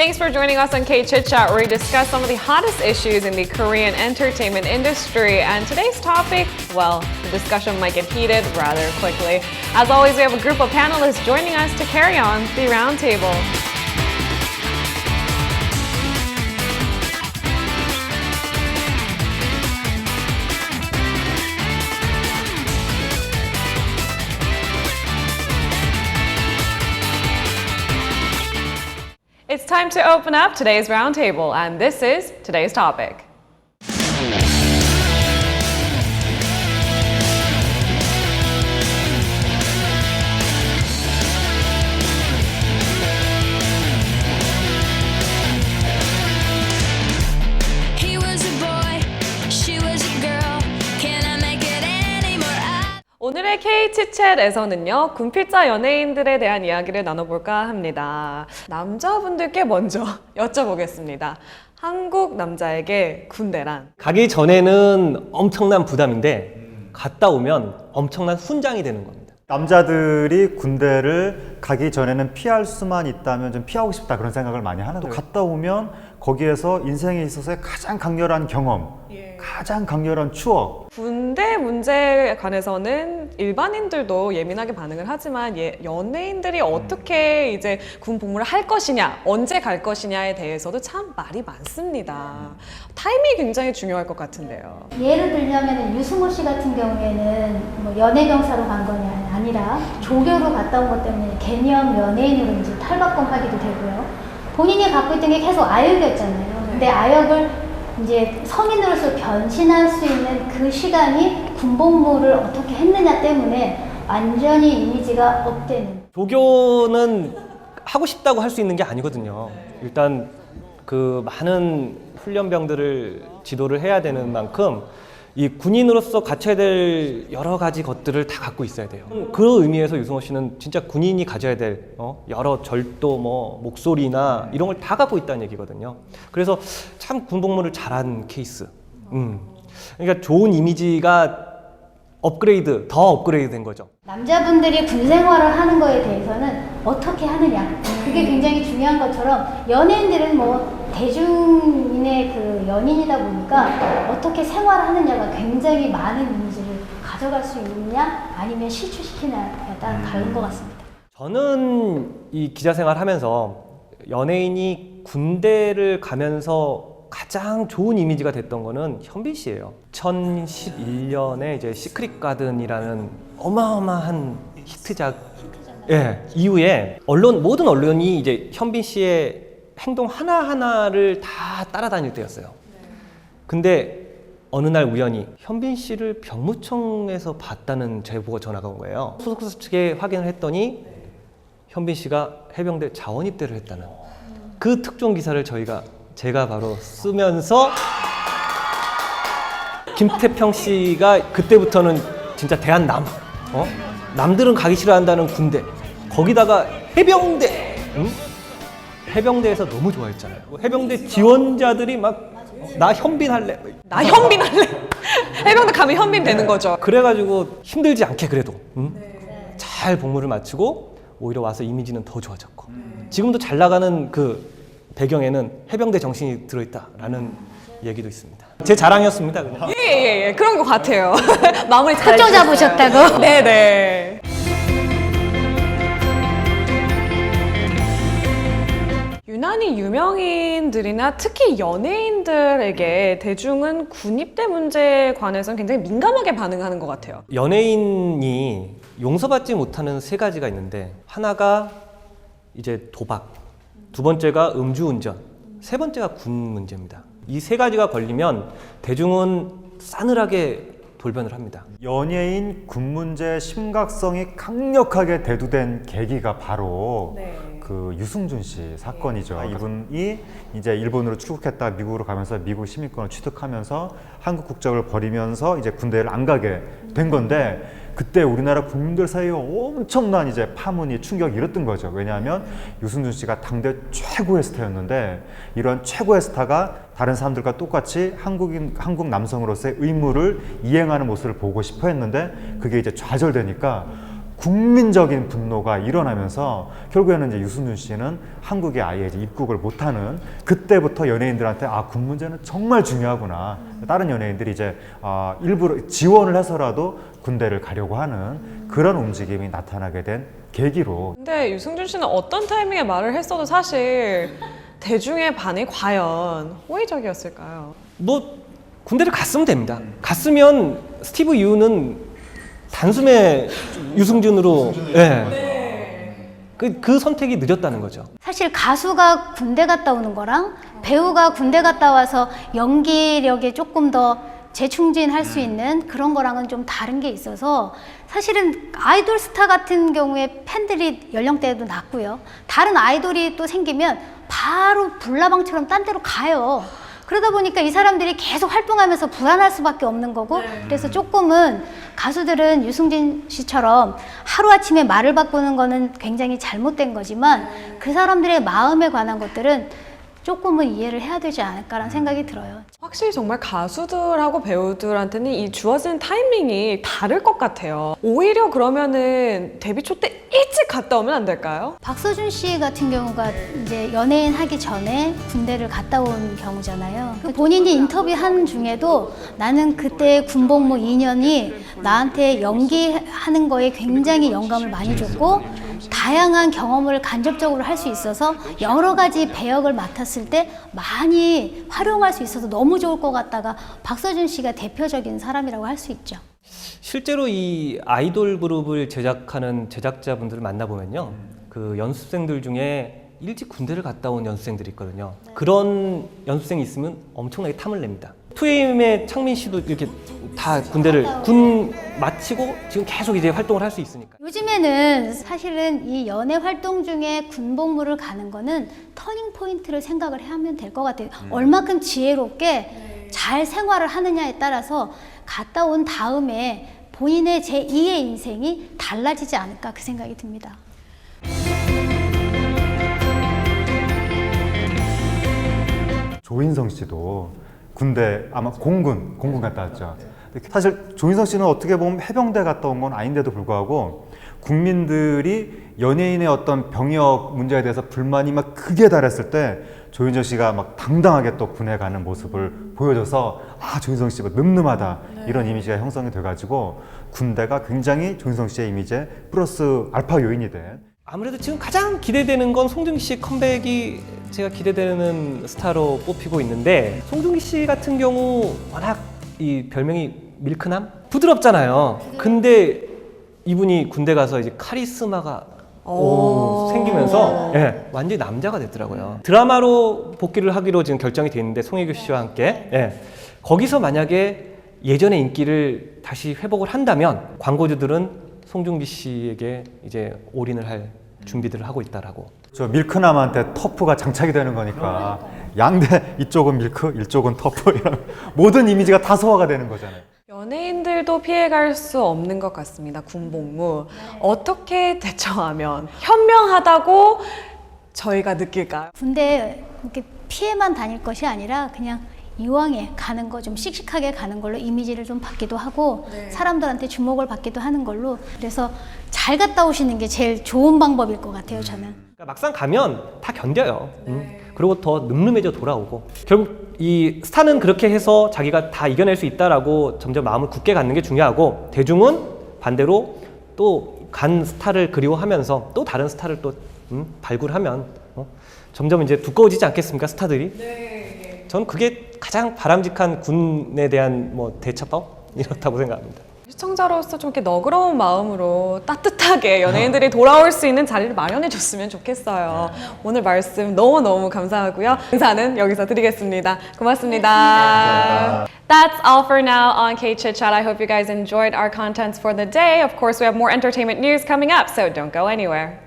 Thanks for joining us on K Chit Chat, where we discuss some of the hottest issues in the Korean entertainment industry. And today's topic, well, the discussion might get heated rather quickly. As always, we have a group of panelists joining us to carry on the roundtable. It's time to open up today's roundtable, and this is today's topic. He was a boy, she was a girl. Can I make it any more up? 오늘의 K-칫챗에서는요, 군필자 연예인들에 대한 이야기를 나눠볼까 합니다. 남자분들께 먼저 여쭤보겠습니다. 한국 남자에게 군대란? 가기 전에는 엄청난 부담인데 갔다 오면 엄청난 훈장이 되는 겁니다. 남자들이 군대를 가기 전에는 피할 수만 있다면 좀 피하고 싶다 그런 생각을 많이 하는데 또 갔다 오면 거기에서 인생에 있어서의 가장 강렬한 경험, 가장 강렬한 추억. 군대 문제에 관해서는 일반인들도 예민하게 반응을 하지만 연예인들이 어떻게 이제 군 복무를 할 것이냐, 언제 갈 것이냐에 대해서도 참 말이 많습니다. 타이밍이 굉장히 중요할 것 같은데요. 예를 들자면 유승호 씨 같은 경우에는 뭐 연예병사로 간 거냐 아니라 조교로 갔다 온 것 때문에 개념 연예인으로 이제 탈바꿈하기도 되고요. 본인이 갖고 있던 게 계속 아역이었잖아요. 근데 아역을 이제 성인으로서 변신할 수 있는 그 시간이 군복무를 어떻게 했느냐 때문에 완전히 이미지가 업되는. 조교는 하고 싶다고 할 수 있는 게 아니거든요. 일단 그 많은 훈련병들을 지도를 해야 되는 만큼 이 군인으로서 갖춰야 될 여러 가지 것들을 다 갖고 있어야 돼요. 그 의미에서 유승호 씨는 진짜 군인이 가져야 될 여러 절도, 목소리나 이런 걸 다 갖고 있다는 얘기거든요. 그래서 참 군복무를 잘한 케이스. 그러니까 좋은 이미지가 더 업그레이드 된 거죠. 남자분들이 군 생활을 하는 거에 대해서는 어떻게 하느냐, 그게 굉장히 중요한 것처럼 연예인들은 뭐 대중인의 그 연인이다 보니까 어떻게 생활하느냐가 굉장히 많은 이미지를 가져갈 수 있느냐 아니면 실추시키느냐에 따라 다른 것 같습니다. 저는 이 기자 생활 하면서 연예인이 군대를 가면서 가장 좋은 이미지가 됐던 거는 현빈 씨예요. 2011년에 이제 시크릿 가든이라는 어마어마한 히트작 이후에 모든 언론이 이제 현빈 씨의 행동 하나하나를 다 따라다닐 때였어요. 근데 어느 날 우연히 현빈 씨를 병무청에서 봤다는 제보가 전화가 온 거예요. 소속사 측에 확인을 했더니 현빈 씨가 해병대 자원 입대를 했다는 그 특종 기사를 제가 바로 쓰면서 김태평 씨가 그때부터는 진짜 대한남, 남들은 가기 싫어한다는 군대, 거기다가 해병대, 해병대에서 너무 좋아했잖아요. 해병대 지원자들이 막 나 현빈 할래. 나 현빈 할래. 해병대 가면 현빈 되는 거죠. 그래가지고 힘들지 않게 그래도 잘 복무를 마치고 오히려 와서 이미지는 더 좋아졌고 지금도 잘 나가는 그 배경에는 해병대 정신이 들어있다라는 얘기도 있습니다. 제 자랑이었습니다. 그냥. 예, 그런 것 같아요. 마무리 잘 초점 해주셨어요. 잡으셨다고? 네네. 유난히 유명인들이나 특히 연예인들에게 대중은 군입대 문제에 관해서는 굉장히 민감하게 반응하는 것 같아요. 연예인이 용서받지 못하는 세 가지가 있는데 하나가 이제 도박, 두 번째가 음주운전, 세 번째가 군 문제입니다. 이 세 가지가 걸리면 대중은 싸늘하게 돌변을 합니다. 연예인 군 문제의 심각성이 강력하게 대두된 계기가 바로 그 유승준 씨 사건이죠. 이분이 이제 일본으로 출국했다 미국으로 가면서 미국 시민권을 취득하면서 한국 국적을 버리면서 이제 군대를 안 가게 된 건데 그때 우리나라 국민들 사이에 엄청난 이제 파문이 충격이 일었던 거죠. 왜냐하면 유승준 씨가 당대 최고의 스타였는데 이런 최고의 스타가 다른 사람들과 똑같이 한국 남성으로서의 의무를 이행하는 모습을 보고 싶어 했는데 그게 이제 좌절되니까 국민적인 분노가 일어나면서 결국에는 이제 유승준 씨는 한국에 아예 이제 입국을 못하는, 그때부터 연예인들한테 아, 군 문제는 정말 중요하구나. 다른 연예인들이 이제 일부러 지원을 해서라도 군대를 가려고 하는 그런 움직임이 나타나게 된 계기로. 근데 유승준 씨는 어떤 타이밍에 말을 했어도 사실 대중의 반응이 과연 호의적이었을까요? 뭐 군대를 갔으면 됩니다. 갔으면 스티브 유는 단숨에 유승준으로 그 선택이 늦었다는 거죠. 사실 가수가 군대 갔다 오는 거랑 배우가 군대 갔다 와서 연기력에 조금 더 재충진할 수 있는 그런 거랑은 좀 다른 게 있어서, 사실은 아이돌 스타 같은 경우에 팬들이 연령대도 낮고요. 다른 아이돌이 또 생기면 바로 불나방처럼 딴 데로 가요. 그러다 보니까 이 사람들이 계속 활동하면서 불안할 수밖에 없는 거고, 그래서 조금은 가수들은 유승진 씨처럼 하루아침에 말을 바꾸는 거는 굉장히 잘못된 거지만 그 사람들의 마음에 관한 것들은 조금은 이해를 해야 되지 않을까라는 생각이 들어요. 확실히 정말 가수들하고 배우들한테는 이 주어진 타이밍이 다를 것 같아요. 오히려 그러면은 데뷔 초 때 일찍 갔다 오면 안 될까요? 박서준 씨 같은 경우가 이제 연예인 하기 전에 군대를 갔다 온 경우잖아요. 본인이 인터뷰한 중에도 나는 그때 군복무 2년이 나한테 연기하는 거에 굉장히 영감을 많이 줬고 다양한 경험을 간접적으로 할 수 있어서 여러 가지 배역을 맡았을 때 많이 활용할 수 있어서 너무 좋을 것 같다가 박서준 씨가 대표적인 사람이라고 할 수 있죠. 실제로 이 아이돌 그룹을 제작하는 제작자분들을 만나보면요. 그 연습생들 중에 일찍 군대를 갔다 온 연습생들이 있거든요. 그런 연습생이 있으면 엄청나게 탐을 냅니다. 2AM의 창민 씨도 이렇게 다 군 마치고 지금 계속 이제 활동을 할 수 있으니까. 요즘에는 사실은 이 연애 활동 중에 군복무를 가는 거는 터닝 포인트를 생각을 하면 될 것 같아요. 얼마큼 지혜롭게 잘 생활을 하느냐에 따라서 갔다 온 다음에 본인의 제2의 인생이 달라지지 않을까 그 생각이 듭니다. 조인성 씨도 군대 아마 공군 갔다 왔죠. 사실 조인성 씨는 어떻게 보면 해병대 갔다 온 건 아닌데도 불구하고 국민들이 연예인의 어떤 병역 문제에 대해서 불만이 막 극에 달했을 때 조인성 씨가 막 당당하게 또 군에 가는 모습을 보여줘서 아, 조인성 씨가 늠름하다 이런 이미지가 형성이 돼가지고 군대가 굉장히 조인성 씨의 이미지에 플러스 알파 요인이 된. 아무래도 지금 가장 기대되는 건 송중기 씨 컴백이 제가 기대되는 스타로 뽑히고 있는데, 송중기 씨 같은 경우 워낙 이 별명이 밀크남? 부드럽잖아요. 근데 이분이 군대 가서 이제 카리스마가 생기면서 완전히 남자가 됐더라고요. 드라마로 복귀를 하기로 지금 결정이 돼 있는데, 송혜교 씨와 함께 거기서 만약에 예전의 인기를 다시 회복을 한다면 광고주들은 송중기 씨에게 이제 올인을 할 준비들을 하고 있다라고. 저 밀크남한테 터프가 장착이 되는 거니까 양대 이쪽은 밀크, 이쪽은 터프 이런 모든 이미지가 다 소화가 되는 거잖아요. 연예인들도 피해갈 수 없는 것 같습니다. 군복무. 어떻게 대처하면 현명하다고 저희가 느낄까요? 군대 이렇게 피해만 다닐 것이 아니라 그냥 이왕에 가는 거 좀 씩씩하게 가는 걸로 이미지를 좀 받기도 하고 사람들한테 주목을 받기도 하는 걸로, 그래서 잘 갔다 오시는 게 제일 좋은 방법일 것 같아요, 저는. 그러니까 막상 가면 다 견뎌요. 그리고 더 늠름해져 돌아오고, 결국 이 스타는 그렇게 해서 자기가 다 이겨낼 수 있다라고 점점 마음을 굳게 갖는 게 중요하고, 대중은 반대로 또 간 스타를 그리워하면서 또 다른 스타를 또 발굴하면 점점 이제 두꺼워지지 않겠습니까, 스타들이? 저는 그게 가장 바람직한 군에 대한 뭐 대처법 이렇다고 생각합니다. 시청자로서 좀 이렇게 너그러운 마음으로 따뜻하게 연예인들이 돌아올 수 있는 자리를 마련해 줬으면 좋겠어요. 오늘 말씀 너무너무 감사하고요. 인사는 여기서 드리겠습니다. 고맙습니다. That's all for now on K-Chit Chat. I hope you guys enjoyed our contents for the day. Of course, we have more entertainment news coming up, so don't go anywhere.